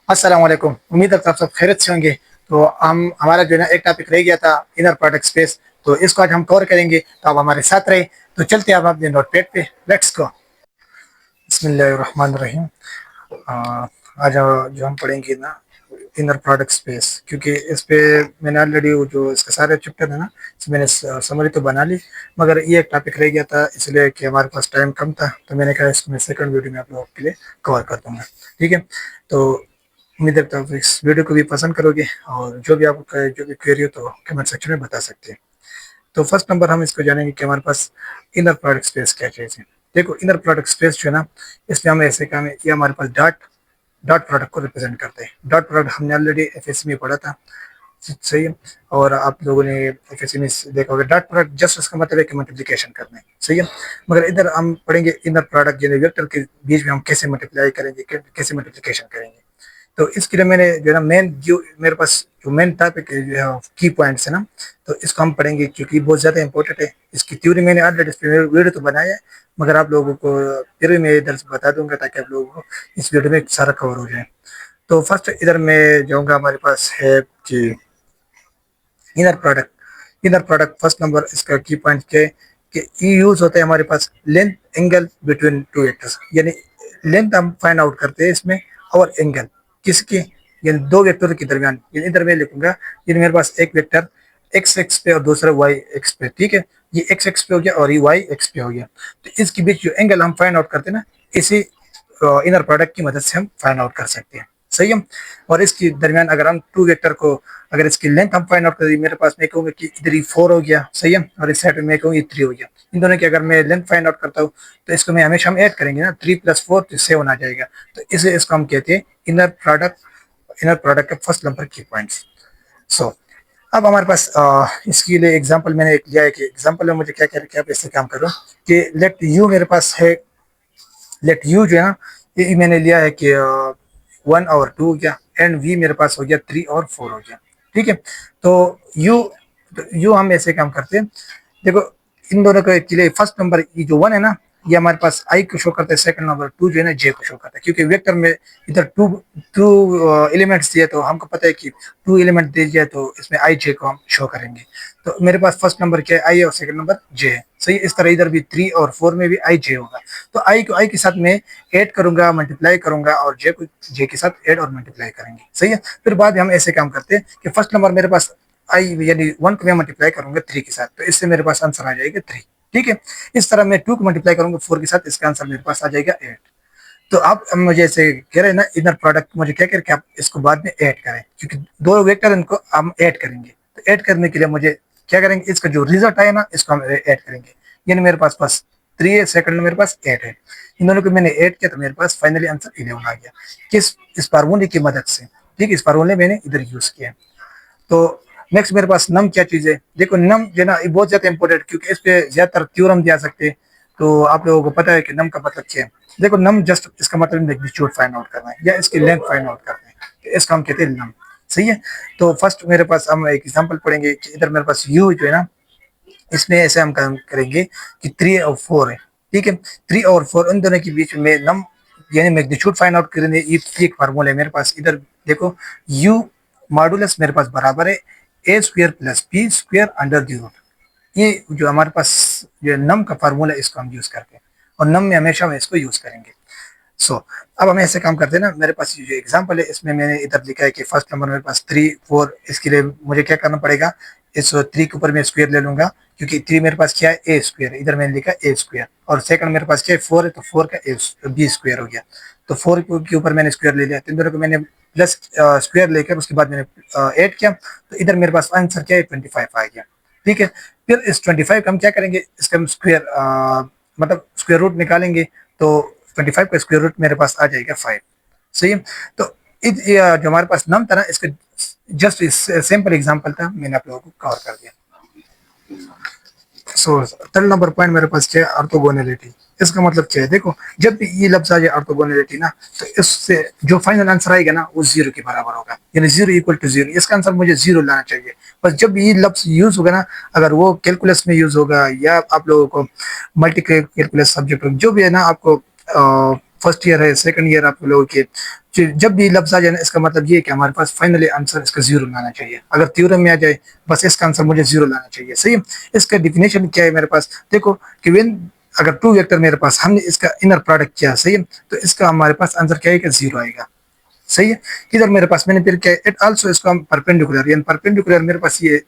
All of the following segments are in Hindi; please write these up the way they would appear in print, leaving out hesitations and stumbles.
अस्सलाम वालेकुम। उम्मीद करता हूँ आप सब खैरियत से होंगे। तो हम हमारा जो है ना एक टॉपिक रह गया था, इनर प्रोडक्ट स्पेस। तो इसको आज हम कवर करेंगे, तो आप हमारे साथ रहे। तो चलते हैं अब अपने नोटपैड पे, लेट्स गो। बिस्मिल्लाहिर्रहमानिर्रहीम। आ, आज जो हम पढ़ेंगे ना, इनर प्रोडक्ट स्पेस, क्योंकि इस पे मैंने ऑलरेडी जो इसके सारे चैप्टर है ना, इसमें मैंने समरी तो बना ली, मगर ये एक टॉपिक रह गया था, इसलिए कि हमारे पास टाइम कम था, तो मैंने कहा इसको मैं सेकंड वीडियो में आप लोगों के लिए कवर कर दूंगा। ठीक है। तो उम्मीद करता हूँ इस वीडियो को भी पसंद करोगे, और जो भी आपका जो भी क्वेरी हो तो कमेंट सेक्शन में बता सकते हैं। तो फर्स्ट नंबर हम इसको जानेंगे कि हमारे पास इनर प्रोडक्ट स्पेस क्या चीज़ है। देखो, इनर प्रोडक्ट स्पेस जो है ना, इसमें हमें ऐसे काम है, ये हमारे पास डॉट डॉट प्रोडक्ट को रिप्रेजेंट करते हैं। डॉट प्रोडक्ट हमने ऑलरेडी एफएससी में पढ़ा था, सही है। और आप लोगों ने एफएससी में देखा होगा, डॉट प्रोडक्ट जस्ट उसका मतलब है कि मल्टीप्लिकेशन करना है, सही है। मगर इधर हम पढ़ेंगे इनर प्रोडक्ट, यानी वेक्टर के बीच में हम कैसे मल्टीप्लाई करेंगे, कैसे मल्टीप्लिकेशन करेंगे। तो इसके लिए मैंने जो है ना मेन जो मेरे पास जो मेन टॉपिक की पॉइंट्स है ना, तो इसको हम पढ़ेंगे, क्योंकि बहुत ज़्यादा इंपॉर्टेंट है। इसकी थ्योरी मैंने ऑलरेडी वीडियो तो बनाया है, मगर आप लोगों को फिर भी मैं इधर से बता दूंगा, ताकि आप लोगों को इस वीडियो में सारा कवर हो जाए। तो फर्स्ट इधर मैं जाऊंगा, हमारे पास है कि inner product. Inner product first number इसका की पॉइंट क्या है कि ये यूज होता है हमारे पास length angle between two vectors, यानी लेंथ हम फाइंड आउट करते हैं इसमें, और एंगल किसके, यानी दो वेक्टर के दरमियान। यानी इधर मैं लिखूंगा, ये मेरे पास एक वेक्टर एक्स एक्स पे और दूसरा वाई एक्स पे, ठीक है। ये एक्स एक्स पे हो गया और ये वाई एक्स पे हो गया। तो इसके बीच जो एंगल हम फाइंड आउट करते हैं ना, इसी इनर प्रोडक्ट की मदद से हम फाइंड आउट कर सकते हैं, सही है। और इसके दरमियान अगर हम टू वेक्टर को, अगर इसकी लेंथ हम फाइंड आउट करें, मेरे पास मैं कहूँगा कि इधर ही 4 हो गया, सही है, और इस साइड में मैं कहूँगी 3 हो गया। इन दोनों की अगर मैं लेंथ फाइंड आउट करता हूँ, तो इसको मैं हमेशा हम ऐड करेंगे ना, 3 + 4 तो 7 आ जाएगा। तो इसे इसको हम कहते हैं इनर प्रोडक्ट। इनर प्रोडक्ट का फर्स्ट नंबर की पॉइंट्स। सो अब हमारे पास इसके लिए एग्जांपल मैंने एक लिया है, कि एग्जांपल में मुझे क्या क्या क्या इससे काम कर रहा हूँ, कि लेट यू मेरे पास है, लेट यू जो है ना, ये मैंने लिया है कि 1 और 2 हो गया, एंड वी मेरे पास हो गया 3 और 4 हो गया, ठीक है। तो यू, तो यू हम ऐसे काम करते हैं। देखो, इन दोनों के लिए फर्स्ट नंबर ये जो 1 है ना, ये हमारे पास आई को शो करता है, सेकंड नंबर 2 जो है ना जे को शो करता है, क्योंकि वेक्टर में इधर टू टू एलिमेंट्स दिए, तो हमको पता है कि 2 एलिमेंट दे दिया, तो इसमें आई जे को हम शो करेंगे। तो मेरे पास फर्स्ट नंबर क्या है, आई है, और सेकंड नंबर जे है, सही। इस तरह इधर भी 3 और 4 में भी आई जे होगा। तो आई को आई के साथ में ऐड करूंगा, मल्टीप्लाई करूंगा, और जे को जे के साथ ऐड और मल्टीप्लाई करेंगे, सही है। फिर बाद में हम ऐसे काम करते हैं कि फर्स्ट नंबर मेरे पास आई, यानी 1 को मैं मल्टीप्लाई करूंगा 3 के साथ, तो इससे मेरे पास आंसर आ जाएगा 3, ठीक है। इस तरह मैं 2 को मल्टीप्लाई करूंगा 4 के साथ, इसका आंसर मेरे पास आ जाएगा 8। तो आप मुझे ऐसे कह रहे हैं ना, इनर प्रोडक्ट मुझे क्या करें कि आप इसको बाद में ऐड करें, क्योंकि दो वेक्टर इनको हम ऐड करेंगे। तो ऐड करने के लिए मुझे क्या करेंगे, इसका जो रिजल्ट आए ना, इसको हम ऐड करेंगे। यानी मेरे पास 3 है, सेकंड में मेरे पास 8 है। इन दोनों को मैंने ऐड किया, तो मेरे पास फाइनली आंसर 11 आ गया। किस, इस फार्मूले की मदद से, ठीक है। इस फार्मूले मैंने इधर यूज किया। तो नेक्स्ट मेरे पास नम क्या चीज है। देखो, नम जो है ना, ये बहुत ज्यादा इंपॉर्टेंट, क्योंकि इस पे ज्यादातर थ्योरम दिया सकते हैं। तो आप लोगों को पता है कि नम का मतलब क्या है। देखो, नम जस्ट इसका मतलब मैग्नीट्यूड फाइंड आउट करना है, या इसकी लेंथ फाइंड आउट करना है, तो इसका हम कहते हैं नम, सही है। तो फर्स्ट मेरे पास हम एक एग्जांपल पढ़ेंगे कि इधर मेरे पास यू जो है ना, इसमें ऐसे हम काम करेंगे कि 3 और 4 है, ठीक है। 3 और 4 उन दोनों के बीच में नम, यानी मैग्नीट्यूड फाइंड आउट करेंगे। ये एक फार्मूला है मेरे पास। इधर देखो, यू मॉडुलस मेरे पास बराबर है a² + b² √। ये जो हमारे पास जो नम का फार्मूला है, इसको हम यूज करते हैं, और नम में हमेशा हम इसको यूज करेंगे। सो अब हम ऐसे काम करते हैं ना, मेरे पास ये जो एग्जांपल है, इसमें मैंने इधर लिखा है कि फर्स्ट नंबर मेरे पास 3 4। इसके लिए मुझे क्या करना पड़ेगा, इस 3 के ऊपर मैं स्क्वायर ले लूंगा, क्योंकि 3 मेरे पास क्या है, a² है, इधर मैंने लिखा a²। और सेकंड मेरे पास क्या है, 4 है, तो 4 का b² हो गया। तो 4 के ऊपर मैंने स्क्वायर ले लिया, तीन दोनों को मैंने प्लस स्क्वायर लेकर उसके बाद मैंने ऐड किया, तो इधर मेरे पास आंसर क्या है, 25 आ गया, ठीक है। फिर इस 25 का हम क्या करेंगे, इसका हम स्क्वायर मतलब स्क्वायर रूट निकालेंगे, तो 25 का स्क्वायर रूट मेरे पास आ जाएगा 5, सही है। तो जो हमारे पास नम था ना, इसका जस्ट सिंपल एग्जांपल था, मैंने आप लोगों को कवर कर दिया। सो थर्ड नंबर पॉइंट मेरे पास क्या है, ऑर्थोगोनैलिटी। इसका मतलब क्या है, देखो, जब भी ये लफ्ज आ जाए ऑर्थोगोनैलिटी ना, तो इससे जो फाइनल आंसर आएगा ना, वो 0 के बराबर होगा, यानी 0 = 0। इसका आंसर मुझे 0 लाना चाहिए। बस जब ये लफ्ज यूज होगा ना, अगर वो कैलकुलस में यूज होगा, या आप लोगों को मल्टी कैलकुलस सब्जेक्ट जो भी है ना, आपको फर्स्ट ईयर है, सेकंड ईयर आप लोगों के, जब भी लफ्ज आ जाए ना, इसका मतलब ये है कि हमारे पास फाइनली आंसर इसका जीरो लाना चाहिए। अगर थ्योरम में आ जाए बस इसका आंसर मुझे जीरो लाना चाहिए। सही है। इसका डिफिनेशन क्या है मेरे पास, देखो कि व्हेन अगर टू वेक्टर मेरे पास, हमने इसका इनर प्रोडक्ट किया, सही है, तो इसका हमारे पास आंसर क्या आएगा, जीरो आएगा। सही है। इधर मेरे पास मैंने फिर क्या, इट आल्सो, इसको हम परपेंडिकुलर, यानी परपेंडिकुलर मेरे पास ये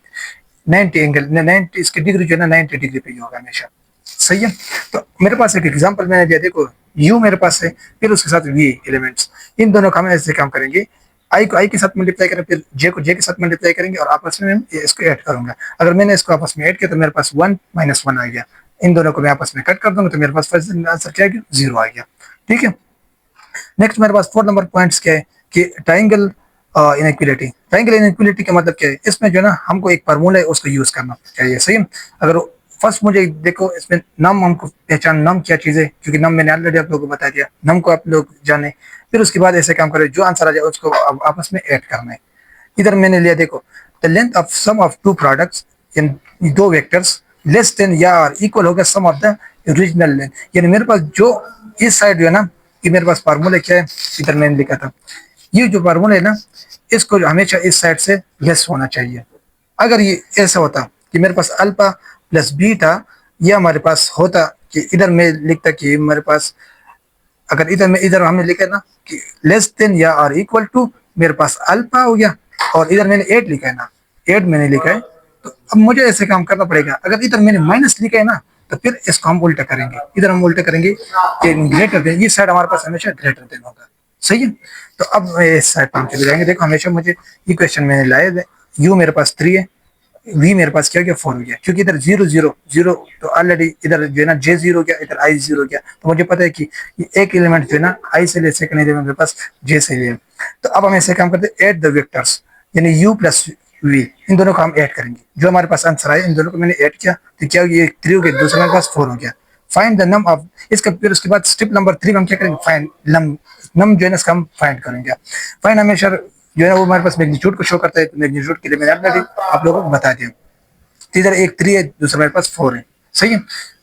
90 एंगल, 90 इसकी डिग्री जो है ना 90 डिग्री पे ही होगा हमेशा। सही है। तो मेरे पास एक एग्जांपल मैंने दिया, देखो यू मेरे पास है, फिर उसके साथ वी एलिमेंट्स, इन दोनों का हम ऐसे काम करेंगे, आई को आई के साथ मल्टीप्लाई करें, फिर जे को जे के साथ मल्टीप्लाई करेंगे और आपस में इसको ऐड करूंगा। अगर मैंने इसको आपस में ऐड किया तो मेरे पास 1 माइनस 1 आ गया। इन दोनों को मैं आपस में कट कर दूंगा तो मेरे पास फर्स्ट आंसर क्या आ गया, जीरो आ गया। ठीक है। नेक्स्ट मेरे पास 4 नंबर पॉइंट्स क्या है कि ट्राइंगल इनइक्वालिटी। ट्राइंगल इनइक्वालिटी का मतलब क्या है, इसमें जो है ना हमको एक फार्मूला है उसको यूज करना चाहिए। सही है। अगर फर्स्ट मुझे देखो इसमें नम, हमको पहचान नम क्या चीज है, क्योंकि नम मैंने ऑलरेडी आप लोगों को बता दिया, नम को आप लोग जाने, फिर उसके बाद ऐसे काम करें जो आंसर आ जाए उसको आपस में ऐड करना है। इधर मैंने लिया, देखो the length of sum of two products इन दो वेक्टर्स लेस देन या इक्वल होगा sum of the original length. यानी मेरे पास जो इस साइड जो है ना, कि मेरे पास फार्मूला क्या है, इधर मैंने लिखा था, ये जो फार्मूला है ना, इसको हमेशा इस साइड से लेस होना चाहिए। अगर ये ऐसा होता कि मेरे पास अल्फा प्लस बीटा, ये हमारे पास होता कि इधर मैं लिखता कि मेरे पास, अगर इधर में इधर हमने लिखा है ना कि लेस देन या और इक्वल टू, मेरे पास अल्फा हो गया, और इधर मैंने 8 लिखा है ना, 8 मैंने लिखा है, तो अब मुझे ऐसे काम करना पड़ेगा। अगर इधर मैंने माइनस लिखा है ना, तो फिर इसको हम उल्टा करेंगे, इधर हम उल्टा करेंगे कि ग्रेटर देन, ये साइड हमारे पास हमेशा ग्रेटर देन होगा। सही है। तो अब इस साइड पर हम चले जाएंगे। देखो हमेशा मुझे ये क्वेश्चन मैंने लाया, यू मेरे पास 3 है, वी मेरे पास क्या हो गया, 4 हो गया, क्योंकि इधर 0 0 0, तो ऑलरेडी इधर जो है ना जे 0 हो गया, इधर आई 0 हो गया, तो मुझे पता है कि ये एक एलिमेंट जो है ना आई से ले, सेकंड एलिमेंट मेरे पास जे से ले। तो अब हम ऐसे काम करते हैं, ऐड द वेक्टर्स, यानी यू प्लस वी, इन दोनों को हम ऐड करेंगे, जो हमारे पास आंसर आया इन दोनों को मैंने ऐड किया, तो क्या हो गया, 3 हो गया, दूसरा मेरे पास 4 हो गया। फाइंड द नम ऑफ, इसका फिर उसके बाद स्टेप नंबर 3 में हम क्या करेंगे, फाइंड नम, नम जो है ना इसका हम फाइंड करेंगे। फाइंड हमेशा जो है ना वो हमारे पास मैग्नीट्यूड को शो करता है, तो मैग्नीट्यूड के लिए मैंने ऑलरेडी आप लोगों को बता दिया। इधर एक 3 है, दूसरा मेरे पास 4 है। सही है।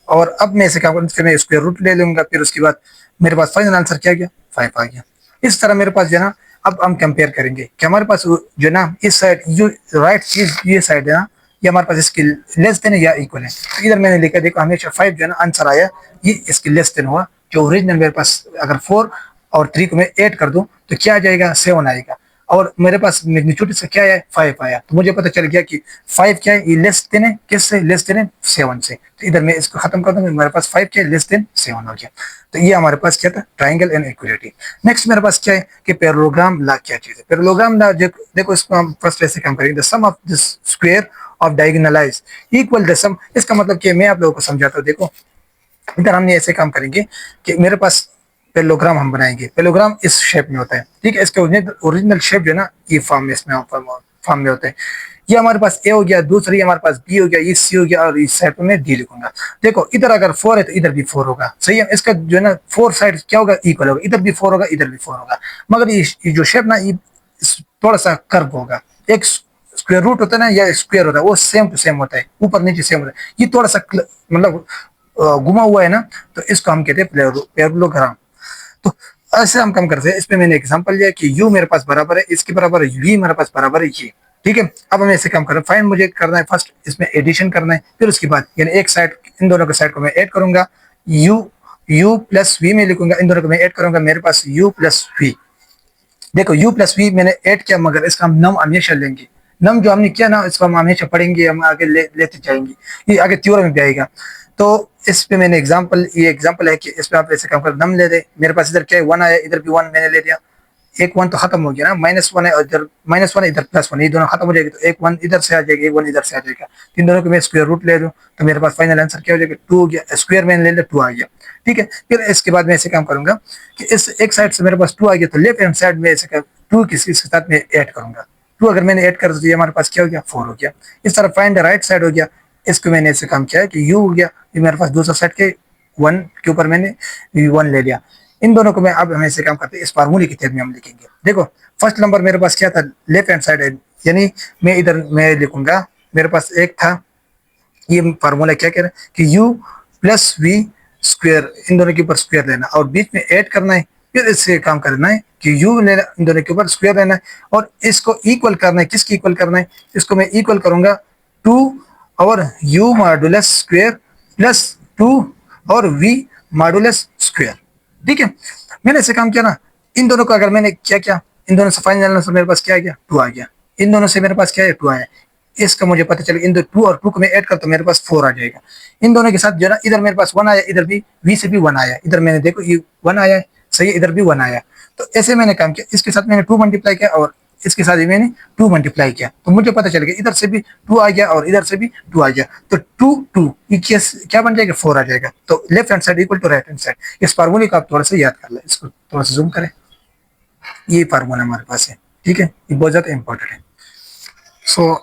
और अब मैं इसे क्या करूँ, फिर मैं स्क्वायर रूट ले लूंगा, फिर उसके बाद मेरे पास फाइनल आंसर क्या गया, 5 आ गया। इस तरह मेरे पास जो है ना, अब हम कंपेयर करेंगे कि हमारे पास जो है ना इस साइड जो राइट चीज ये साइड है ना, ये हमारे पास इसकी लेस देन है या इक्वल है। तो इधर मैंने लिखा, देखो हमेशा 5 जो है ना आंसर आया, ये इसकी लेस देन हुआ, जो ओरिजिनल मेरे पास अगर 4 और 3 को मैं ऐड कर दूं तो क्या आ जाएगा, 7 आएगा, और मेरे पास मैग्नीट्यूड से क्या है, 5 आया, तो मुझे पता चल गया कि 5 क्या है, ये लेस देन है, किससे, लेस देन है 7 से। तो इधर मैं इसको खत्म कर दूंगा, मेरे पास 5 क्या है, लेस देन 7 हो गया। तो ये हमारे पास क्या था, ट्राइंगल एंड इक्विलिटी। नेक्स्ट मेरे पास क्या है कि पैरेललोग्राम लॉ क्या चीज है। पैरेललोग्राम लॉ देखो इसको हम फर्स्ट ऐसे काम करेंगे, the sum of this square of diagonalize equal the sum. इसका मतलब क्या है, मैं आप लोगों को समझाता हूँ। देखो इधर हमने ऐसे काम करेंगे कि मेरे पास पेलोग्राम हम बनाएंगे, पेलोग्राम इस शेप में होता है। ठीक है। इसके ओरिजिनल शेप जो है ना, ये फॉर्म में, इसमें फॉर्म में होता है। ये हमारे पास ए हो गया, दूसरी हमारे पास बी हो गया, ये सी हो गया, और इस साइड पे मैं डी लिखूंगा। देखो इधर अगर 4 है तो इधर भी 4 होगा। सही है। इसका जो है ना 4 साइड क्या होगा, इक्वल होगा, इधर भी 4 होगा, इधर भी 4 होगा। मगर ये जो शेप ना, ये थोड़ा सा कर्व होगा। एक स्क्वायर रूट होता है ना, या स्क्वायर होता है, वो सेम टू सेम होता है, ऊपर नीचे सेम होता है। ये थोड़ा सा मतलब घुमा हुआ है ना, तो इसको हम कहते हैं पैरेललोग्राम। तो ऐसे हम काम करते हैं। इसमें मैंने एग्जांपल लिया कि u मेरे पास बराबर है, इसके बराबर है, v मेरे पास बराबर है ये। ठीक है। अब हम ऐसे काम कर रहे हैं, फाइंड मुझे करना है फर्स्ट, इसमें एडिशन करना है, फिर उसके बाद यानी एक साइड, इन दोनों के साइड को मैं ऐड करूंगा, u प्लस v में लिखूंगा, इन दोनों को मैं ऐड करूंगा, मेरे पास u प्लस v। देखो u प्लस v मैंने ऐड किया, मगर इसका हम नम हमेशा लेंगे। नम जो हमने किया ना, इसको हम हमेशा पढ़ेंगे, हम आगे लेते जाएंगे, ये आगे थ्योरम में भी आएगा। तो इस पे मैंने एग्जांपल, ये एग्जांपल है कि इस पे आप ऐसे काम कर, नम ले दे, मेरे पास इधर क्या है, 1 आया, इधर भी 1 मैंने ले लिया, एक 1 तो खत्म हो गया ना, -1 है, और इधर -1 है, इधर +1, ये दोनों खत्म हो जाएगी, तो एक 1 इधर से आ जाएगा, एक 1 इधर से आ जाएगा। इन दोनों को मैं स्क्वायर रूट ले लूं, तो मेरे पास फाइनल आंसर क्या हो जाएगा, 2 हो गया। स्क्वायर मैंने ले लिया, 2 आ गया। ठीक है। फिर इसके बाद मैं ऐसे काम करूंगा कि इस एक साइड से मेरे पास 2 आ गया, तो लेफ्ट हैंड साइड में ऐसे 2 किसके साथ में ऐड करूंगा, 2 अगर मैंने ऐड कर दिया, तो हमारे पास क्या हो गया, 4 हो गया। इस तरह फाइंड द राइट साइड हो गया, इसको मैंने ऐसे काम किया है कि u हो गया, ये मेरे पास दूसरा सेट के 1 के ऊपर मैंने v1 ले लिया। इन दोनों को मैं अब हम ऐसे काम करते हैं, इस फार्मूले की तरह में हम लिखेंगे। देखो फर्स्ट नंबर मेरे पास क्या था, लेफ्ट हैंड साइड है, यानी मैं इधर मैं लिखूंगा, मेरे पास एक था, ये फार्मूला क्या कह रहा है कि u प्लस v स्क्वायर, इन दोनों के ऊपर स्क्वायर लेना और बीच में ऐड करना है, फिर इससे काम करना है कि u लेना, इन दोनों के ऊपर स्क्वायर लेना है और इसको इक्वल करना है। किसकी इक्वल करना है? इसको मैं इक्वल करूंगा 2 और u मॉडुलस स्क्वायर प्लस 2 और v मॉडुलस स्क्वायर। ठीक है, मैंने ऐसे काम किया ना, इन दोनों का अगर मैंने क्या किया, इन दोनों से फाइनल आंसर मेरे पास क्या आ गया? 2 आ गया। इन दोनों से मेरे पास क्या है? 2 आया। इसका मुझे पता चला इन दो 2 और 2 को मैं ऐड करता हूं, मेरे पास 4 आ जाएगा। इन दोनों के साथ जो ना, इधर मेरे पास 1 आया, इधर भी v से भी 1 आया, इधर मैंने देखो ये 1 आया है, सही है, इधर भी 1 आया। तो ऐसे मैंने काम किया, इसके साथ मैंने 2 मल्टीप्लाई किया और इसके साथ ही मैंने 2 मल्टीप्लाई किया, तो मुझे पता चल गया इधर से भी 2 आ गया और इधर से भी 2 आ गया। तो 2 2 ये क्या बन जाएगा? 4 आ जाएगा। तो left hand side equal to right hand side. इस फार्मूले को आप थोड़ा सा याद कर लें, इसको थोड़ा सा जूम करें, ये फार्मूला हमारे पास है। ठीक है, ये बहुत ज्यादा इंपॉर्टेंट है।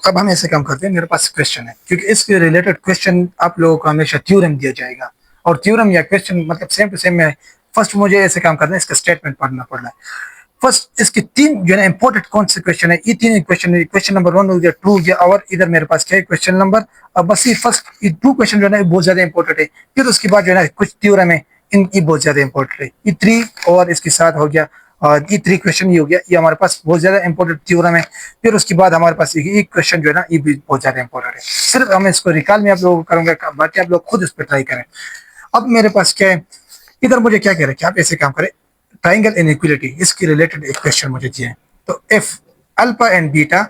अब हम ऐसे काम करते हैं, मेरे पास क्वेश्चन है, क्योंकि इसके रिलेटेड क्वेश्चन आप लोगों को हमेशा थ्योरम दिया जाएगा और थ्योरम या क्वेश्चन मतलब सेम टू सेम में फर्स्ट मुझे ऐसे काम करना है, इसका स्टेटमेंट पढ़ना पड़ रहा है। फर्स्ट इसके 3 जो है इंपॉर्टेंट कौन से क्वेश्चन है, ये 3 क्वेश्चन, क्वेश्चन नंबर 1 हो गया, 2 हो गया और इधर मेरे पास क्या है? Question number. अब बस ये फर्स्ट ये 2 क्वेश्चन जो है ना बहुत ज्यादा इंपॉर्टेंट है, फिर उसके बाद जो है ना कुछ थ्योरम है, इनकी बहुत ज्यादा इंपॉर्टेंट है। ये 3 और इसके साथ हो गया, और ये 3 क्वेश्चन ये हो गया, ये हमारे पास बहुत ज्यादा इंपॉर्टेंट थ्योरम है। फिर उसके बाद हमारे पास एक क्वेश्चन जो है ना, ये भी बहुत ज्यादा इंपॉर्टेंट है। सिर्फ हम इसको रिकॉल में आप लोगों को करूंगा, बाकी आप लोग खुद इस पर ट्राई करें। अब मेरे पास क्या है, इधर मुझे क्या कह रहे हैं कि आप ऐसे काम करें, ट्राइंगल इनइक्वालिटी, इसके रिलेटेड एक क्वेश्चन मुझे दिया है। तो if alpha and beta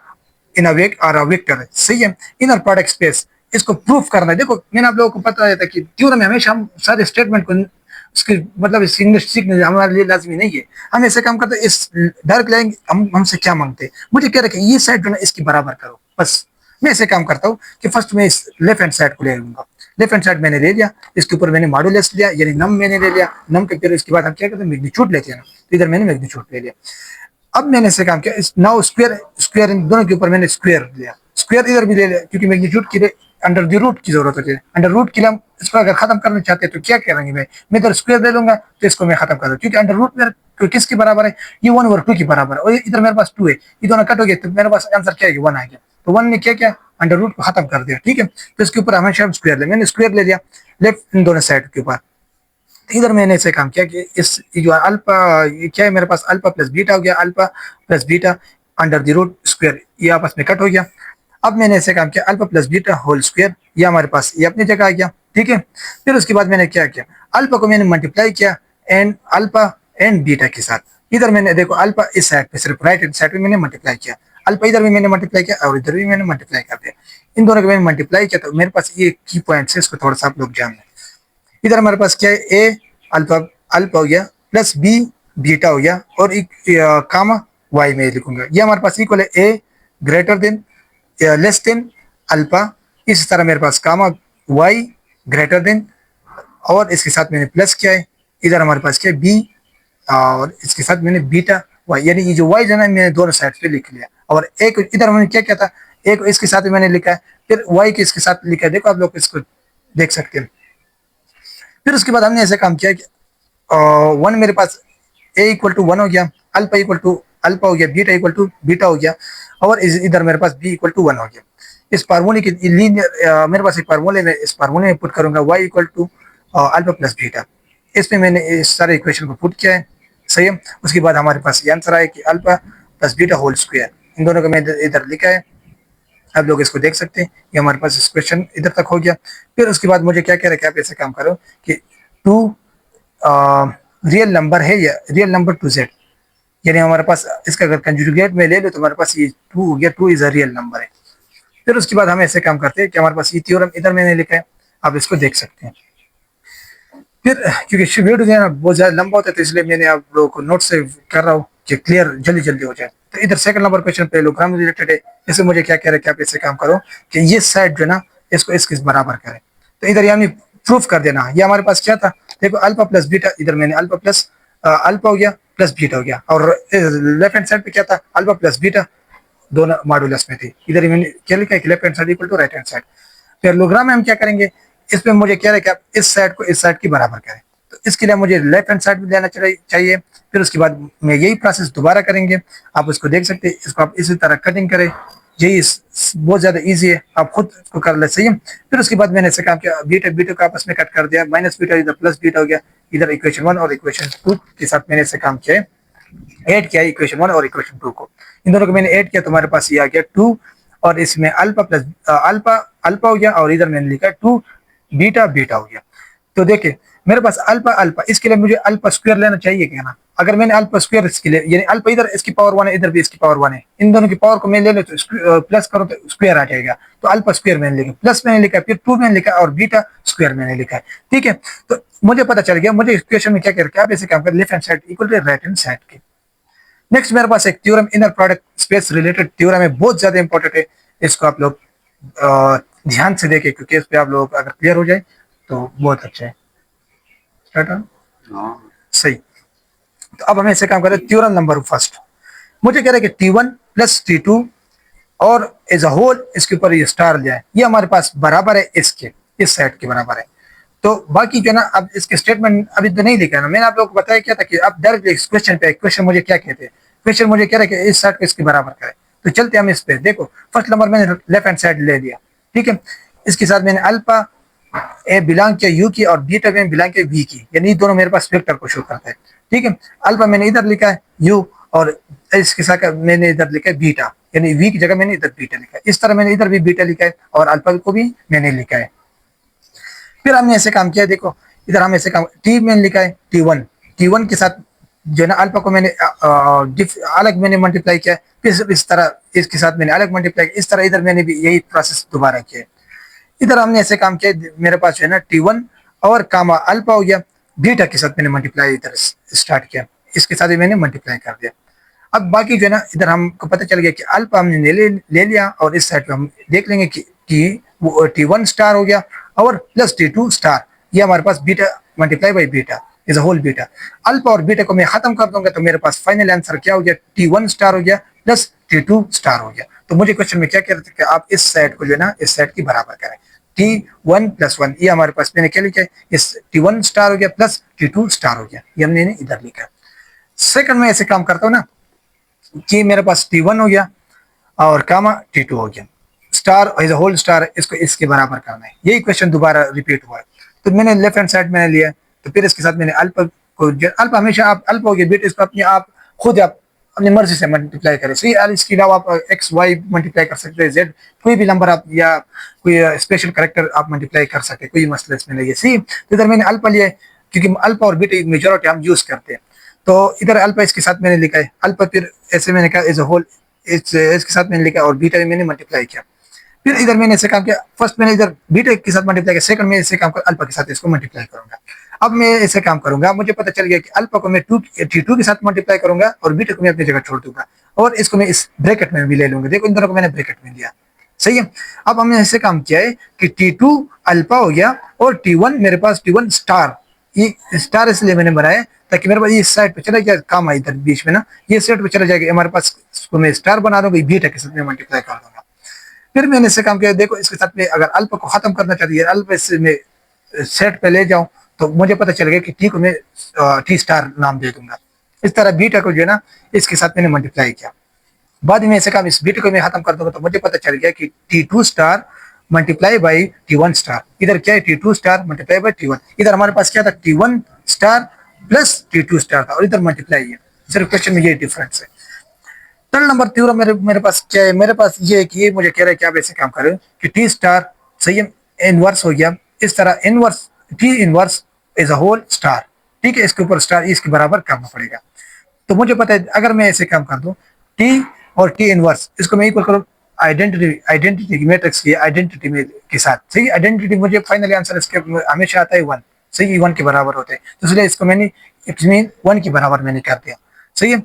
in a vector, सही है, इन प्रोडक्ट स्पेस, इसको प्रूफ करना है। देखो मैंने आप लोगों को बताया था कि थ्योरम में हमेशा हम सारे स्टेटमेंट को उसके मतलब इंग्लिश सीखने हमारे लिए लाजमी नहीं है। हम ऐसे काम करते हैं, इस डायरेक्ट लाइन हमसे क्या मांगते हैं, मुझे कह रहे कि ये साइड जो है इसकी बराबर करो, बस मैं ऐसे काम करता हूँ कि फर्स्ट मैं इस लेफ्ट हैंड साइड को ले लूंगा। लेफ्ट हैंड साइड मैंने ले लिया, इसके ऊपर मैंने मॉडुलस लिया, यानी नम मैंने ले लिया, नम के फिर इसके बाद हम क्या करते हैं? मैग्नीट्यूड लेते हैं ना, तो इधर मैंने मैग्नीट्यूड ले लिया। अब मैंने ऐसे काम किया, इस नाउ स्क्वायर, स्क्वायर इन दोनों के ऊपर मैंने स्क्वायर लिया, स्क्वायर इधर भी ले लिया, क्योंकि मैग्नीट्यूड के लिए अंडर द रूट की जरूरत होती है। अंडर रूट के लिए हम इसको अगर खत्म करना चाहते हैं तो क्या करेंगे? मैं इधर स्क्वायर ले लूंगा, तो इसको मैं खत्म कर दूं, क्योंकि अंडर रूट मेरे किसके बराबर है? ये 1/2 की बराबर है, और इधर मेरे पास 2 है, ये दोनों कट हो गए, तो मेरे पास आंसर क्या है? 1 आ गया। तो 1 ने क्या किया? अंडर रूट को खत्म कर दिया। ठीक है, तो इसके ऊपर हमेशा हम स्क्वायर ले, मैंने स्क्वायर ले लिया लेफ्ट इन दोनों साइड के ऊपर। इधर मैंने ऐसे काम किया कि इस जो अल्फा, ये क्या है मेरे पास? अल्फा प्लस बीटा हो गया, alpha plus beta under the root square, ये आपस में कट हो गया। अब मैंने ऐसे काम किया, alpha plus beta whole square, ये हमारे पास ये अपनी जगह आ गया। ठीक है, फिर उसके बाद मैंने क्या किया? अल्फा को मैंने मल्टीप्लाई किया एंड अल्फा एंड बीटा के साथ। इधर मैंने देखो अल्फा इस साइड पे, सिर्फ राइट हैंड साइड पे मैंने मल्टीप्लाई किया, अल्फा इधर भी मैंने मल्टीप्लाई किया और इधर भी मैंने मल्टीप्लाई कर दिया। इन दोनों को मैंने मल्टीप्लाई किया, तो मेरे पास ये की पॉइंट है, इसको थोड़ा सा आप लोग जान लें। इधर हमारे पास क्या है? ए अल्फा, अल्फा हो गया, प्लस बी बीटा हो गया, और एक कामा वाई में लिखूंगा, ये हमारे पास इक्वल है A greater than less than alpha. इस तरह मेरे पास कामा वाई ग्रेटर देन, और इसके साथ मैंने प्लस किया है। इधर हमारे पास क्या है? बी, और इसके साथ मैंने बीटा वाई, यानी ये जो वाई जो है मैंने दोनों साइड पे लिख लिया। और एक इधर मैंने क्या किया था? एक इसके साथ मैंने लिखा है, फिर वाई के इसके साथ लिखा है, देखो आप लोग इसको देख सकते हैं। फिर उसके बाद हमने ऐसा काम किया कि 1 मेरे पास ए इक्वल टू 1 हो गया, अल्फा इक्वल टू अल्फा हो गया, बीटा इक्वल टू बीटा हो गया, और इधर मेरे पास बी इक्वल टू 1 हो गया। इस फार्मूले की लीनियर मेरे पास एक फार्मूले में, इस फार्मूले में पुट करूंगा y equal to alpha plus beta. इसमें मैंने इस सारे इक्वेशन को पुट किया है, सही है। उसके बाद हमारे पास ये आंसर आया कि alpha plus beta whole square, इन दोनों को मैंने इधर लिखा है, आप लोग इसको देख सकते हैं। ये हमारे पास इस क्वेश्चन इधर तक हो गया। फिर उसके बाद मुझे क्या कह रहा है कि आप ऐसे काम करो कि 2 रियल नंबर है या रियल नंबर टू जेड, यानी हमारे पास इसका अगर कंजुगेट में ले लो तो हमारे पास ये 2 हो गया, 2 इज अ रियल नंबर है। फिर उसके बाद हम ऐसे काम करते हैं कि हमारे पास ये थ्योरम इधर मैंने लिखा है, आप इसको देख सकते हैं। फिर क्योंकि वीडियो जो है ना बहुत ज्यादा लंबा होता है, तो इसलिए मैंने आप लोगों को नोट से कर रहा हूँ कि क्लियर जल्दी जल्दी हो जाए। तो इधर second number question parallelogram related है। इससे मुझे क्या कह रहे हैं कि आप ऐसे काम करो कि ये साइड जो है ना इसको इसके बराबर करें। तो इधर यानी प्रूफ कर देना। ये हमारे पास क्या था? देखो अल्फा प्लस बीटा, इधर मैंने अल्फा प्लस अल्फा हो गया प्लस बीटा हो गया, और लेफ्ट हैंड साइड पे क्या था? अल्फा प्लस बीटा दोनों मॉडुलस में थे। इधर मैंने क्या लिखा है कि left hand side equal to right hand side. Parallelogram में हम क्या करेंगे? इसमें मुझे कह रहा है कि आप इस साइड को इस साइड की बराबर करें, तो इसके लिए मुझे लेफ्ट हैंड साइड भी लेना चाहिए। फिर उसके बाद मैं यही प्रोसेस दोबारा करेंगे, आप उसको देख सकते हैं। इसको आप इसी तरह कटिंग करें, यही बहुत ज्यादा इजी है, आप खुद को कर ले। सही है। फिर उसके बाद मैंने ऐसे काम किया, बीटा बीटा को आपस में कट कर दिया, माइनस बीटा इधर प्लस बीटा हो गया, इधर इक्वेशन 1 और इक्वेशन 2 के साथ मैंने ऐसे काम किया है, ऐड किया इक्वेशन 1 और इक्वेशन 2 को, इन दोनों को मैंने ऐड किया तो हमारे पास ये आ गया 2, और इसमें अल्फा प्लस अल्फा अल्फा हो गया, और इधर मैंने लिखा 2 बीटा बीटा हो गया। तो देखिए मेरे पास अल्फा अल्फा, इसके लिए मुझे अल्फा स्क्वायर लेना चाहिए क्या ना, अगर मैंने अल्फा स्क्वायर इसके लिए, यानी अल्फा इधर इसकी पावर 1 है, इधर भी इसकी पावर 1 है, इन दोनों की पावर को मैं ले लूं तो प्लस करो तो स्क्वायर आ जाएगा, तो अल्फा स्क्वायर मैंने लिखा, प्लस मैंने लिखा, फिर 2 मैंने लिखा, और बीटा स्क्वायर मैंने लिखा है। ठीक है, तो मुझे पता चल गया मुझे इक्वेशन में क्या करके आप ऐसे काम कर, left hand side equal to right hand side के। नेक्स्ट मेरे पास एक theorem, inner product space related theorem है, बहुत ज्यादा इंपॉर्टेंट है, इसको आप लोग ध्यान से देखें, क्योंकि इस पे आप लोग अगर क्लियर हो जाए तो बहुत अच्छा है। स्टार्ट सही। तो अब हमें ऐसे काम करें, थ्योरम नंबर फर्स्ट, मुझे कह रहा है कि T1 प्लस T2 और एज अ होल इसके ऊपर ये स्टार लिया है, ये हमारे पास बराबर है इसके, इस सेट के बराबर है। तो बाकी जो ना, अब इसके स्टेटमेंट अभी तो नहीं लिखा है ना, मैंने आप लोगों को बताया क्या था कि आप डायरेक्ट इस क्वेश्चन पे, क्वेश्चन मुझे क्या कहते हैं, क्वेश्चन मुझे कह रहा है कि इस सेट को इसके बराबर करें। तो चलते हम इस पे, देखो फर्स्ट नंबर मैंने लेफ्ट हैंड साइड ले लिया, ठीक है, इसके साथ मैंने अल्फा ए बिलोंग किया यू की, और बीटा में बिलोंग किया वी की, यानी दोनों मेरे पास वेक्टर को शो करता है। ठीक है, अल्फा मैंने इधर लिखा है यू, और इसके साथ मैंने इधर लिखा है बीटा, यानी वी की जगह मैंने इधर बीटा लिखा है, इस तरह मैंने इधर भी बीटा लिखा है, और अल्फा को भी मैंने लिखा है। फिर हमने ऐसे काम किया, देखो इधर हम ऐसे काम, टी मैंने लिखा है टी वन के साथ जो है ना अल्फा को मैंने अलग मैंने मल्टीप्लाई किया, फिर इस तरह इसके साथ मैंने अलग मल्टीप्लाई किया, इस तरह इधर मैंने भी यही प्रोसेस दोबारा किया। इधर हमने ऐसे काम किया, मेरे पास जो है ना T1 और कामा अल्फा हो गया, बीटा के साथ मैंने मल्टीप्लाई इधर स्टार्ट किया, इसके साथ ही मैंने मल्टीप्लाई कर दिया। अब बाकी जो है ना, इधर हमको पता चल गया कि अल्फा हमने ले लिया, और इस साइड पे हम देख लेंगे कि T1 स्टार हो गया, और प्लस T2 स्टार, ये हमारे पास beta multiply by beta is a whole beta. Alpha और बीटा को मैं खत्म कर दूंगा तो मेरे पास फाइनल आंसर क्या हो गया, T1 स्टार हो गया प्लस T2 स्टार हो गया। तो मुझे क्वेश्चन में क्या कह रहे थे कि आप इस सेट को जो है ना इस सेट की बराबर करें, T1 प्लस 1, ये हमारे पास मैंने क्या लिखा है, इस T1 स्टार हो गया प्लस T2 स्टार हो गया, ये हमने इधर लिखा है। सेकंड में ऐसे काम करता हूँ ना कि मेरे पास T1 हो गया और कामा T2 हो गया, star as a whole star, इसको इसके बराबर करना है, यही क्वेश्चन दोबारा रिपीट हुआ है। तो मैंने लेफ्ट हैंड साइड मैंने लिया, तो फिर इसके साथ मैंने अल्फा को, अल्फा हमेशा आप अल्फा हो गया बीटा, इसको अपने आप खुद आप अपनी मर्जी से मल्टीप्लाई करें। सही, इसके अलावा आप एक्स वाई मल्टीप्लाई कर सकते हैं, जेड कोई भी नंबर आप, या कोई स्पेशल करेक्टर आप मल्टीप्लाई कर सकते हैं, कोई मसला इसमें नहीं है। सही, तो इधर मैंने अल्फा लिया है, क्योंकि अल्फा और बीटा मेजोरिटी हम यूज करते हैं, तो इधर अल्फा इसके साथ मैंने लिखा है, अल्फा फिर ऐसे मैंने कहा एज अ होल इसके साथ मैंने लिखा, और बीटा में मैंने मल्टीप्लाई किया। फिर इधर मैंने ऐसे काम किया, फर्स्ट मैंने इधर बीटा के साथ मल्टीप्लाई किया, सेकंड में ऐसे काम कर अल्फा के साथ इसको मल्टीप्लाई करूंगा। अब मैं ऐसे काम करूंगा, मुझे पता चल गया कि अल्फा को मैं T2 के साथ मल्टीप्लाई करूंगा, और बीटा को मैं अपनी जगह छोड़ दूंगा, और इसको मैं इस ब्रैकेट में भी ले लूंगा। देखो इन दोनों को मैंने ब्रैकेट में दिया। सही है, अब हमने ऐसे काम किया है कि T2 अल्फा हो गया, और T1 मेरे पास T1 स्टार, ये स्टार इसलिए मैंने बनाया ताकि मेरे पास ये साइड पे चला गया, काम है इधर बीच में ना, ये साइड पे चला जाएगा हमारे पास, इसको मैं स्टार बना दूंगा, बीटा के साथ में मल्टीप्लाई कर दूंगा। फिर मैंने इससे काम किया, देखो इसके साथ में अगर अल्फा को खत्म करना चाहती है, अल्फा से मैं सेट पे ले जाऊं, तो मुझे पता चल गया कि टी को मैं टी स्टार नाम दे दूंगा। इस तरह बीटा को जो है ना इसके साथ मैंने मल्टीप्लाई किया, बाद में ऐसे काम इस बीटा को मैं खत्म कर दूंगा, तो मुझे पता चल गया कि T2 star multiply by T1 star, इधर क्या है T2 star multiply by T1, इधर हमारे पास क्या था T1 star plus T2 star था, और इधर मल्टीप्लाई है, सिर्फ क्वेश्चन में ये डिफरेंस है। थर्ड नंबर थ्योरम मेरे पास क्या है, मेरे पास ये है कि ये मुझे कह रहा है कि आप ऐसे काम करें कि टी स्टार सही है इनवर्स हो गया, इस तरह inverse T inverse as a whole star, ठीक है, इसके ऊपर स्टार इसके बराबर करना पड़ेगा। तो मुझे पता है अगर मैं ऐसे काम कर दूं टी और टी इनवर्स, इसको मैं इक्वल करूं आइडेंटिटी मैट्रिक्स की आइडेंटिटी में के साथ, सही, आइडेंटिटी मुझे फाइनली आंसर इसके हमेशा आता है 1, सही, 1 के बराबर होते हैं, तो इसलिए इसको मैंने इट मीन 1 के बराबर मैंने कर दिया। सही है,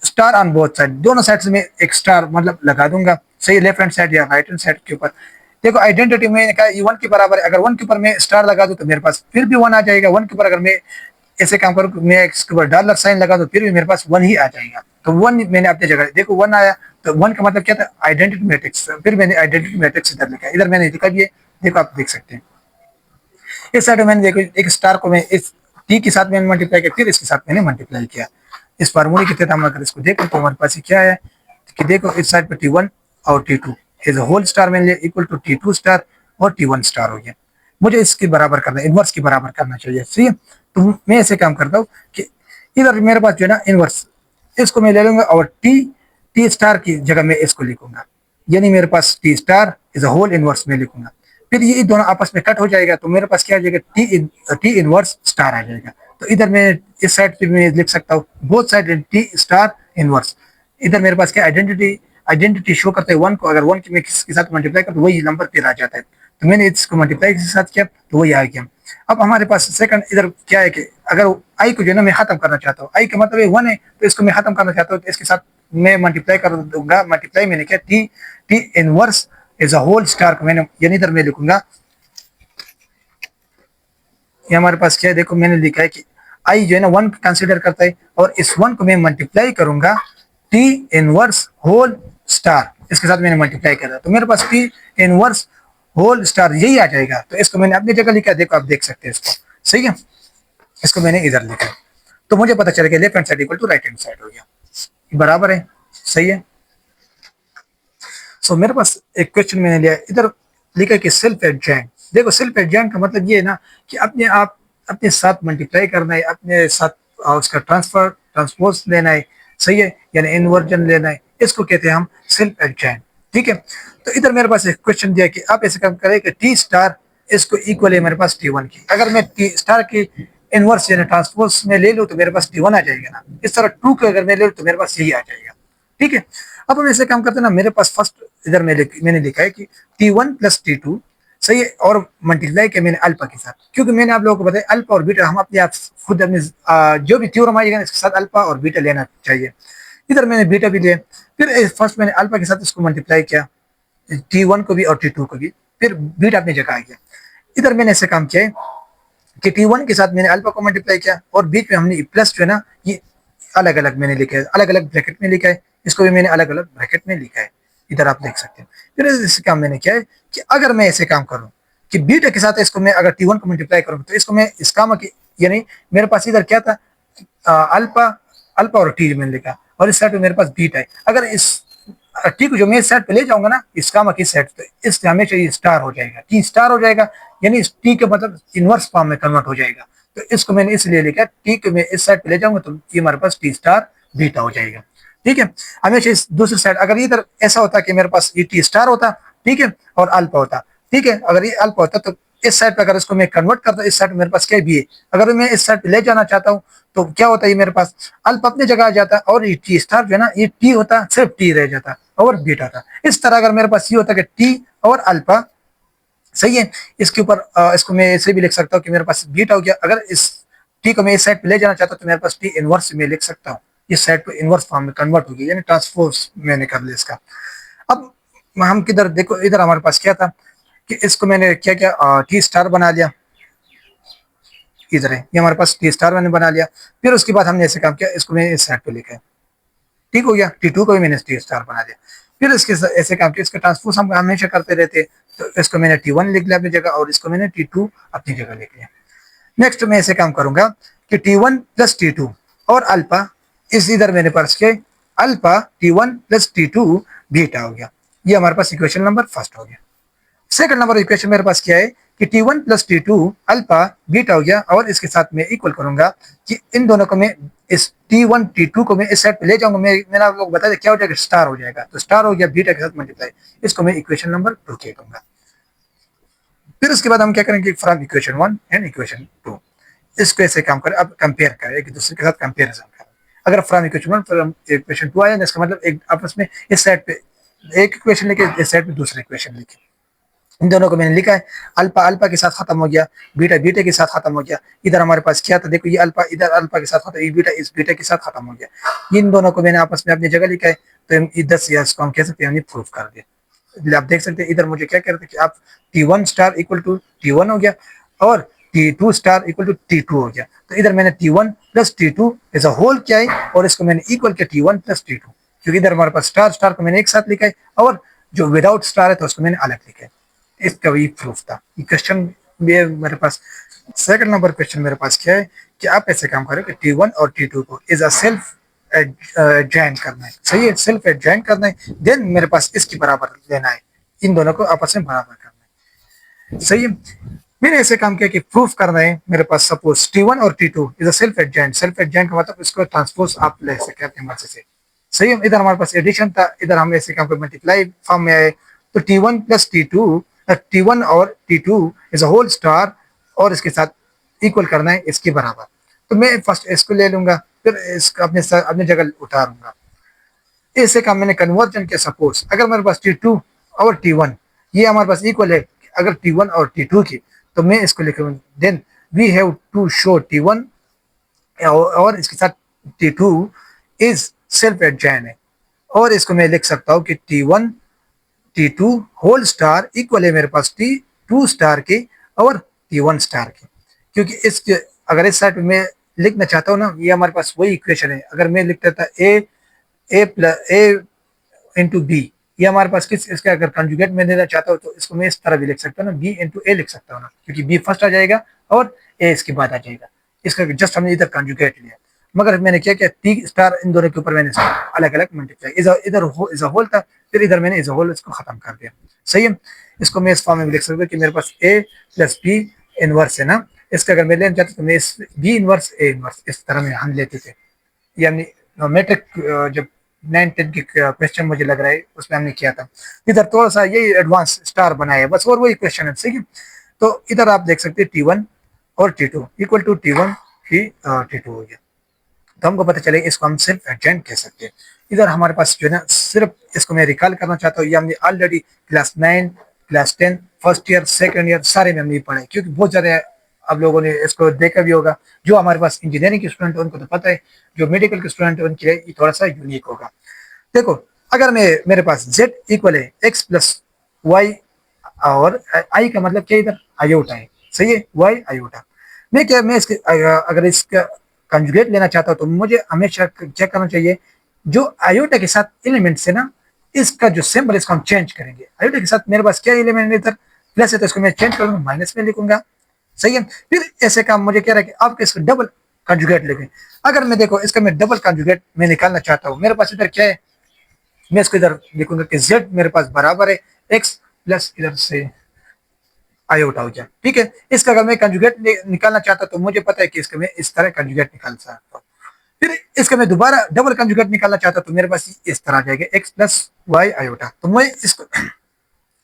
स्टार ऑन बोथ साइड, दोनों साइड से मैं एक स्टार मतलब लगा दूंगा, सही, लेफ्ट हैंड साइड या राइट हैंड साइड के ऊपर। देखो आइडेंटिटी में कहा ये 1 के बराबर है, अगर 1 के ऊपर मैं स्टार लगा दूं तो मेरे पास फिर भी 1 आ जाएगा, 1 के ऊपर अगर मैं ऐसे काम करूं मैं इसके ऊपर डॉलर साइन लगा दूं फिर भी मेरे पास 1 ही आ जाएगा, तो 1 मैंने अपनी जगह, देखो 1 आया, तो 1 का मतलब क्या था आइडेंटिटी मैट्रिक्स, फिर मैंने आइडेंटिटी मैट्रिक्स इधर लिखा, इधर मैंने लिखा भी है, देखो आप देख सकते हैं। इस साइड में मैंने देखो एक स्टार को मैं इस टी के साथ मैंने मल्टीप्लाई किया, फिर इसके साथ मैंने मल्टीप्लाई किया, इस फार्मूले के तहत हम अगर इसको देखें तो हमारे पास क्या है कि देखो इस साइड पे T1 और T2 is a whole star मैंने लिया इक्वल टू T2 स्टार और T1 स्टार हो गया। मुझे इसके बराबर करना, इनवर्स की बराबर करना चाहिए, सही है। तो मैं ऐसे काम करता हूँ कि इधर मेरे पास जो है ना इनवर्स, इसको मैं ले लूंगा और टी स्टार की जगह मैं इसको लिखूंगा, यानी मेरे पास T star is a whole inverse में लिखूंगा। फिर ये दोनों आपस में कट हो जाएगा तो मेरे पास क्या आ जाएगा, टी इनवर्स स्टार आ जाएगा। तो इधर मैं इस साइड पे मैं लिख सकता हूँ both side T star inverse. इधर मेरे पास क्या आइडेंटिटी शो करता है वन को, अगर वन की मैं किसके साथ मल्टीप्लाई कर तो वही नंबर फिर आ जाता है। तो मैंने इसको मल्टीप्लाई के साथ किया तो वही आ गया। अब हमारे पास सेकंड इधर क्या है कि अगर आई को जो है ना मैं खत्म करना चाहता हूँ, आई का मतलब वन है तो इसको मैं खत्म करना चाहता हूँ, तो इसके साथ मैं मल्टीप्लाई कर दूंगा। मल्टीप्लाई मैंने क्या, T T inverse is a whole star को मैंने यानी इधर मैं लिखूंगा, ये हमारे पास क्या है, देखो मैंने लिखा है कि आई जो है ना वन कंसिडर करता है और इस वन को मैं मल्टीप्लाई करूंगा टी इनवर्स होल स्टार, इसके साथ मैंने मल्टीप्लाई करा तो मेरे पास टी इनवर्स होल स्टार यही आ जाएगा। तो इसको मैंने अपनी जगह लिखा, देखो आप देख सकते हैं इसको, सही है। इसको मैंने इधर लिखा है तो मुझे पता चल गया left hand side equal to right hand side हो गया, बराबर है, सही है। सो मेरे पास एक क्वेश्चन मैंने लिया इधर, लिखा कि सेल्फ एडजॉइंट। देखो सेल्फ एडजॉइंट का मतलब ये है ना कि अपने आप अपने साथ मल्टीप्लाई करना है, अपने साथ उसका ट्रांसपोज लेना है, सही है, यानी इन्वर्जन लेना है, इसको कहते हैं हम सेल्फ एडजॉइंट, ठीक है। तो इधर मेरे पास एक क्वेश्चन दिया कि आप ऐसे काम करें कि टी स्टार इसको इक्वल है मेरे पास T1 की, अगर मैं टी स्टार की इनवर्स यानी ट्रांसपोज में ले लूँ तो मेरे पास T1 आ जाएगा ना, इस तरह टू के अगर मैं ले लूँ तो मेरे पास यही आ जाएगा, ठीक है। अब हम ऐसे काम करते हैं ना, मेरे पास फर्स्ट इधर मैंने लिखा है कि T1 प्लस T2, सही है, और मल्टीप्लाई किया मैंने अल्फा के साथ, क्योंकि मैंने आप लोगों को बताया अल्फा और बीटा हम अपने आप खुद अपने जो भी थ्योरम आएगा इसके साथ अल्फा और बीटा लेना चाहिए। इधर मैंने बीटा भी लिया, फिर फर्स्ट मैंने अल्फा के साथ इसको मल्टीप्लाई किया, T1 को भी और T2 को भी, फिर बीटा अपनी जगह आ गया। इधर मैंने ऐसे काम किया है कि T1 के साथ मैंने अल्फा को मल्टीप्लाई किया और बीच में हमने प्लस जो है ना ये अलग अलग मैंने लिखा है, अलग अलग ब्रैकेट में लिखा है, इसको भी मैंने अलग अलग ब्रैकेट में लिखा है, इधर आप देख सकते हैं। फिर इस काम मैंने किया है कि अगर मैं ऐसे काम करूं कि बीटा के साथ इसको मैं अगर T1 को मल्टीप्लाई करूं तो इसको मैं इस काम की, यानी मेरे पास इधर क्या था अल्फा, अल्फा और टी मैंने लिखा और इस साइड पे मेरे पास बीटा है, अगर इस टी को जो मैं इस साइड पे ले जाऊंगा ना इस काम की सेट तो इस हमेशा ये स्टार हो जाएगा, टी स्टार हो जाएगा, यानी इस टी के मतलब इनवर्स फॉर्म में कन्वर्ट हो जाएगा। तो इसको मैंने इसलिए लिखा टी को मैं इस साइड पे ले जाऊंगा तो ये हमारे पास टी स्टार बीटा हो जाएगा, ठीक है। हमेशा इस दूसरी साइड अगर इधर ऐसा होता कि मेरे पास ये टी स्टार होता, ठीक है, और अल्फा होता, ठीक है, अगर ये अल्फा होता तो इस साइड पे अगर इसको मैं कन्वर्ट करता इस साइड मेरे पास क्या भी है, अगर मैं इस साइड पे ले जाना चाहता हूँ तो क्या होता है, मेरे पास अल्फा अपनी जगह आ जाता और ये टी स्टार जो है ना ये टी होता, सिर्फ टी रह जाता और बीटा था। इस तरह अगर मेरे पास ये होता कि टी और अल्फा, सही है, इसके ऊपर इसको मैं ऐसे भी लिख सकता हूँ कि मेरे पास बीटा हो गया, अगर इस टी को मैं इस साइड पे ले जाना चाहता हूँ तो मेरे पास टी इनवर्स में लिख सकता हूँ, इस साइड पे इनवर्स फॉर्म में कन्वर्ट हो गया, यानी ट्रांसपोज मैंने कर लिया इसका। अब हम किधर देखो, इधर हमारे पास क्या था कि इसको मैंने क्या क्या टी स्टार बना लिया, इधर है ये हमारे पास टी स्टार मैंने बना लिया। फिर उसके बाद हमने ऐसे काम किया, इसको मैंने इस साइड पे लिखा है, ठीक हो गया, T2 को भी मैंने टी स्टार बना दिया। फिर इसके ऐसे काम किया, इसका ट्रांसपोज हम हमेशा करते रहते, तो इसको मैंने T1 लिख लिया अपनी जगह और इसको मैंने T2 अपनी जगह लिख लिया। नेक्स्ट मैं ऐसे काम करूंगा कि T1 प्लस T2 और अल्फा, इस इधर मेरे पास के alpha T1 plus T2 beta हो गया, ये हमारे पास इक्वेशन नंबर फर्स्ट हो गया। सेकंड नंबर इक्वेशन मेरे पास क्या है कि T1 plus T2 alpha beta हो गया और इसके साथ मैं इक्वल करूंगा कि इन दोनों को मैं इस T1 T2 को मैं इस साइड पे ले जाऊंगा, मैंने आप लोग बताया क्या हो जाएगा, स्टार हो जाएगा, तो स्टार हो गया बीटा के साथ मल्टीप्लाई, इसको मैं इक्वेशन नंबर 2 कहूंगा। फिर उसके बाद हम क्या करेंगे, फ्रॉम इक्वेशन 1 एंड इक्वेशन 2, इसको ऐसे काम करें, अब कंपेयर करें एक दूसरे के साथ कंपेरिजन करें। अगर फ्रॉम इक्वेशन 1 फ्रॉम इक्वेशन 2 आया इसका मतलब एक आपस में इस साइड पे एक इक्वेशन लेके इस साइड पे दूसरा इक्वेशन लेके, इन दोनों को मैंने लिखा है, अल्फा अल्फा के साथ खत्म हो गया, बीटा बीटा के साथ खत्म हो गया। इधर हमारे पास क्या था, देखो ये अल्फा इधर अल्फा के साथ खत्म, ये बीटा इस बीटा के साथ खत्म हो गया। इन दोनों को मैंने आपस में अपनी जगह लिखा है, तो इधर से इसको हम कह सकते हैं प्रूफ कर दिया। आप देख सकते हैं इधर मुझे क्या कह रहे थे कि आप T1 star equal to T1 हो गया और T2 star equal to T2 हो गया। तो इधर मैंने T1 plus T2 as a whole किया है और इसको मैंने इक्वल किया T1 प्लस T2, क्योंकि इधर हमारे पास स्टार स्टार को मैंने एक साथ लिखा है और जो विदाउट स्टार है तो उसको मैंने अलग लिखा है, इसका भी प्रूफ था। ये क्वेश्चन भी मेरे पास सेकंड नंबर क्वेश्चन मेरे पास क्या है कि आप ऐसे काम करें कि T1 और T2 को इज अ सेल्फ एडजॉइन करना है, सही है, सेल्फ एडजॉइन करना है, देन मेरे पास इसकी बराबर लेना है, इन दोनों को आपस में बराबर करना है, सही है। मैंने ऐसे काम किया कि प्रूफ करना है मेरे पास, सपोज T1 और T2 is a self adjoint, self adjoint का मतलब इसको ट्रांसपोज आप ले सकते हैं अपनी मर्जी से, सही है। इधर हमारे पास एडिशन था, इधर हम ऐसे काम को मल्टीप्लाई फॉर्म में आए, तो T1 प्लस T2, T1 और T2 is a whole star, और इसके साथ इक्वल करना है इसके बराबर, तो मैं फर्स्ट इसको ले लूंगा, फिर इसको अपने जगह उतारूंगा। ऐसे काम मैंने कन्वर्जन किया, सपोज अगर मेरे पास T2 और T1 ये हमारे पास इक्वल है, अगर T1 और T2 की, तो मैं इसको लिख then we have to show T1 और इसके साथ T2 इज सेल्फ एडजॉइन है, और इसको मैं लिख सकता हूँ कि T1 T2 whole star equal है मेरे पास T2 स्टार के और T1 स्टार के, क्योंकि इसके अगर इस साइड में लिखना चाहता हूँ ना, ये हमारे पास वही इक्वेशन है, अगर मैं लिखता था ए प्लस ए इंटू बी, ये हमारे पास किस इसका अगर कंजुगेट में देना चाहता हूँ तो इसको मैं इस तरह भी लिख सकता हूँ ना, बी इंटू ए लिख सकता हूँ ना, क्योंकि बी फर्स्ट आ जाएगा और ए इसके बाद आ जाएगा, इसका जस्ट हमने इधर कंजुगेट लिया, मगर मैंने क्या किया, टी स्टार इन दोनों के ऊपर मैंने अलग अलग मल्टीप्लाई, इधर इज होल था, फिर इधर मैंने इज होल इसको खत्म कर दिया, सही है। इसको मैं इस फॉर्म में लिख सकता हूँ कि मेरे पास ए प्लस बी इनवर्स है ना, इसका अगर मैं लेना चाहता तो मैं इस बी इनवर्स ए इनवर्स इस तरह में हम लेते थे, यानी मैट्रिक जब 9-10 की क्वेश्चन मुझे लग रहा है उसमें हमने किया था, इधर थोड़ा सा यही एडवांस स्टार बनाया है बस, और वही क्वेश्चन है, सही है। तो इधर आप देख सकते हैं T1 और T2 इक्वल टू T1 की T2 हो गया, तो हमको पता चलेगा इसको हम सिर्फ एडजॉइंट कह सकते हैं। इधर हमारे पास जो है ना, सिर्फ इसको मैं रिकॉल करना चाहता हूँ, ये हमने already class 9 class 10 first year second year सारे में हमने पढ़े, क्योंकि बहुत ज़्यादा आप लोगों ने इसको देखा भी होगा, जो हमारे पास इंजीनियरिंग के स्टूडेंट है उनको तो पता है, जो मेडिकल के स्टूडेंट है उनके लिए ये थोड़ा सा यूनिक होगा। देखो अगर मेरे पास z इक्वल है x प्लस वाई, और आई का मतलब क्या, इधर आयोटा है, सही है, y आयोटा, मैं इसके अगर इसका कंजुगेट लेना चाहता हूँ तो मुझे हमेशा क्या करना चाहिए, जो आयोटा के साथ एलिमेंट है ना, इसका जो सिंबल इसको हम चेंज करेंगे, आयोटा के साथ मेरे पास क्या एलिमेंट है, इधर प्लस है तो इसको मैं चेंज करूंगा, माइनस में लिखूंगा, सही है। फिर ऐसे काम मुझे कह रहा है कि आपके इसको डबल कंजुगेट लिखें, अगर मैं देखो इसका मैं डबल कंजुगेट मैं निकालना चाहता हूँ, मेरे पास इधर क्या है, मैं इसको इधर लिखूंगा कि z मेरे पास बराबर है x प्लस इधर से आयोटा हो जाए, ठीक है। इसका अगर मैं कंजुगेट निकालना चाहता तो मुझे पता है कि इसका मैं इस तरह कंजुगेट निकाल सकता हूँ, फिर इसका मैं दोबारा डबल कंजुगेट निकालना चाहता तो मेरे पास इस तरह आ जाएगा x प्लस वाई आयोटा, तो मैं इसको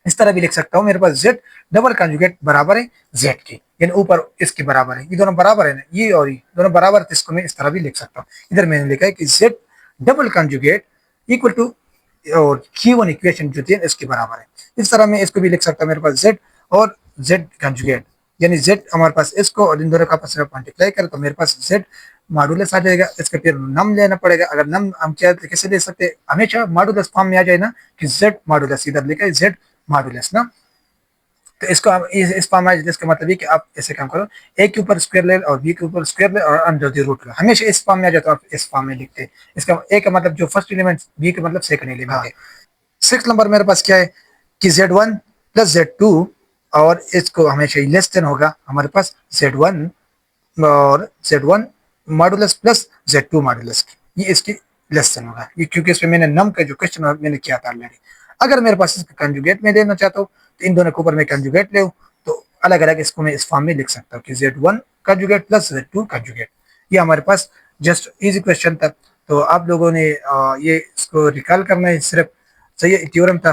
इस तरह भी लिख सकता हूँ, मेरे पास z डबल कंजुगेट बराबर है z के, यानी ऊपर इसके बराबर है, ये दोनों बराबर है ना, ये और ये दोनों बराबर, तो इसको मैं इस तरह भी लिख सकता हूँ। इधर मैंने लिखा है कि z double conjugate equal to और Q1 इक्वेशन जो थी इसके बराबर है, इस तरह मैं इसको भी लिख सकता हूँ, मेरे पास z और z कंजुगेट, यानी z हमारे पास इसको और इन दोनों का आपस में मल्टीप्लाई करें तो मेरे पास z मॉडुलस आ जाएगा, इसका फिर नम लेना पड़ेगा, अगर नम हम क्या कैसे ले सकते हैं, हमेशा मॉडुलस फॉर्म में आ जाए ना, कि z मॉडुलस, इधर लिखा है z मॉडुलस ना, तो इसको आप इस फॉर्म में, इसका मतलब है कि आप ऐसे काम करो, ए के ऊपर स्क्वायर ले और बी के ऊपर स्क्वायर ले और अंडर द रूट लो, हमेशा इस फॉर्म में आ जाए तो आप इस फॉर्म में लिखते हैं, इसका ए का मतलब जो फर्स्ट एलिमेंट, बी का मतलब सेकंड एलिमेंट है। 6 नंबर मेरे पास क्या है कि Z1 प्लस Z2, और इसको हमेशा लेस देन होगा हमारे पास Z1 और Z1 modulus plus Z2 modulus, ये इसकी लेस देन होगा, ये क्योंकि इसमें मैंने नम का जो क्वेश्चन मैंने किया था ऑलरेडी। अगर मेरे पास इसका कंजुगेट में लेना चाहता हूँ तो इन दोनों के ऊपर मैं कंजुगेट ले, तो अलग अलग इसको मैं इस फॉर्म में लिख सकता हूँ कि Z1 conjugate plus Z2 conjugate, ये हमारे पास जस्ट इजी क्वेश्चन था, तो आप लोगों ने ये इसको रिकॉल करना है सिर्फ, सही है, थ्योरम था।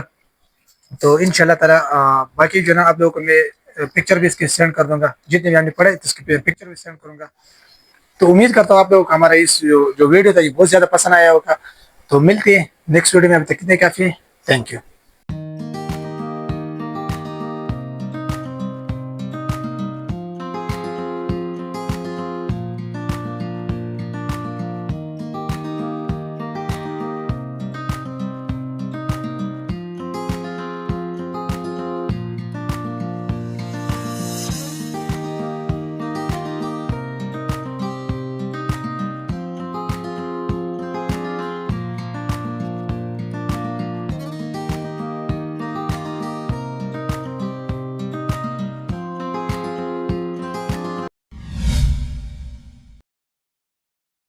तो इंशाल्लाह ताला बाकी जो ना आप लोगों को मैं पिक्चर भी इसकी सेंड कर दूंगा, जितने भी हमने पढ़े तो इसकी पिक्चर भी सेंड करूंगा। तो उम्मीद करता हूँ आप लोगों को हमारा इस जो वीडियो था ये बहुत ज़्यादा पसंद आया होगा, तो मिलते हैं नेक्स्ट वीडियो में, अभी तक कितने काफ़ी है, थैंक यू।